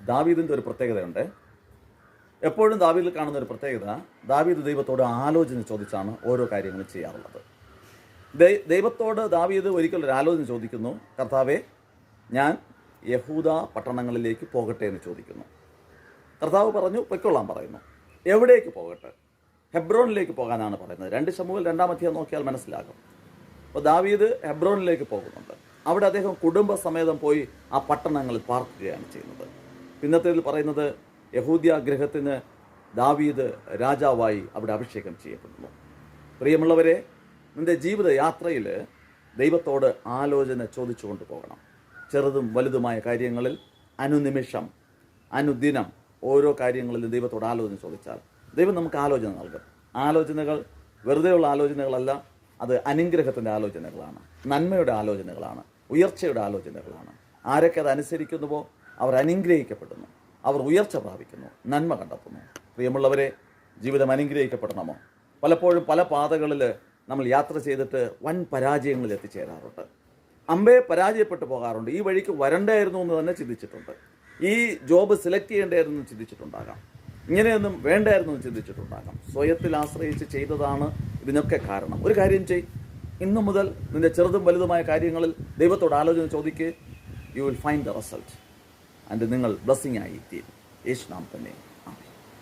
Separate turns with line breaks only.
ദാവീദിൻ്റെ ഒരു പ്രത്യേകതയുണ്ട്. എപ്പോഴും ദാവീദിൽ കാണുന്ന ഒരു പ്രത്യേകത, ദാവീദ് ദൈവത്തോട് ആലോചന ചോദിച്ചാണ് ഓരോ കാര്യങ്ങളും ചെയ്യാറുള്ളത്. ദൈവത്തോട് ദാവീദ് ഒരിക്കലൊരു ആലോചന ചോദിക്കുന്നു. കർത്താവേ, ഞാൻ യഹൂദ പട്ടണങ്ങളിലേക്ക് പോകട്ടെ എന്ന് ചോദിക്കുന്നു. കർത്താവ് പറഞ്ഞു, പൊയ്ക്കൊള്ളാൻ പറയുന്നു. എവിടേക്ക് പോകട്ടെ? ഹെബ്രോനിലേക്ക് പോകാനാണ് പറയുന്നത്. 2 ശമൂവേൽ 2-ാം അധ്യായം നോക്കിയാൽ മനസ്സിലാകും. അപ്പോൾ ദാവീദ് ഹെബ്രോനിലേക്ക് പോകുന്നുണ്ട്. അവിടെ അദ്ദേഹം കുടുംബസമേതം പോയി ആ പട്ടണങ്ങളിൽ പാർക്കുകയാണ് ചെയ്യുന്നത്. പിന്നത്തേതിൽ പറയുന്നത്, യഹൂദ്യ ഗൃഹത്തിന് ദാവീദ് രാജാവായി അവിടെ അഭിഷേകം ചെയ്യപ്പെടുന്നു. പ്രിയമുള്ളവരെ, നിൻ്റെ ജീവിത യാത്രയിൽ ദൈവത്തോട് ആലോചന ചോദിച്ചുകൊണ്ട് പോകണം. ചെറുതും വലുതുമായ കാര്യങ്ങളിൽ അനുനിമിഷം, അനുദിനം ഓരോ കാര്യങ്ങളിലും ദൈവത്തോട് ആലോചന ചോദിച്ചാൽ ദൈവം നമുക്ക് ആലോചന നൽകും. ആലോചനകൾ വെറുതെയുള്ള ആലോചനകളല്ല, അത് അനുഗ്രഹത്തിൻ്റെ ആലോചനകളാണ്, നന്മയുടെ ആലോചനകളാണ്, ഉയർച്ചയുടെ ആലോചനകളാണ്. ആരൊക്കെ അത് അനുസരിക്കുന്നുവോ അവർ അനുഗ്രഹിക്കപ്പെടുന്നു, അവർ ഉയർച്ച പ്രാപിക്കുന്നു, നന്മ കണ്ടെത്തുന്നു. പ്രിയമുള്ളവരെ, ജീവിതം അനുഗ്രഹിക്കപ്പെടണമോ? പലപ്പോഴും പല പാതകളിൽ നമ്മൾ യാത്ര ചെയ്തിട്ട് വൻ പരാജയങ്ങളിൽ എത്തിച്ചേരാറുണ്ട്. അമ്പേ പരാജയപ്പെട്ടു പോകാറുണ്ട്. ഈ വഴിക്ക് വരണ്ടായിരുന്നു എന്ന് തന്നെ ചിന്തിച്ചിട്ടുണ്ട്. ഈ ജോബ് സെലക്ട് ചെയ്യേണ്ടായിരുന്നു എന്ന് ചിന്തിച്ചിട്ടുണ്ടാകാം. ഇങ്ങനെയൊന്നും വേണ്ടായിരുന്നു എന്ന് ചിന്തിച്ചിട്ടുണ്ടാകാം. സ്വയത്തിൽ ആശ്രയിച്ച് ചെയ്തതാണ് ഇതിനൊക്കെ കാരണം. ഒരു കാര്യം ചെയ്, ഇന്നു മുതൽ നിന്റെ ചെറുതും വലുതുമായ കാര്യങ്ങളിൽ ദൈവത്തോട് ആലോചന ചോദിക്കുക. You will find the result. And നിങ്ങൾ ബ്ലെസ്സിങ് ആയി തീരും. യേശു നാമത്തിൽ തന്നെ.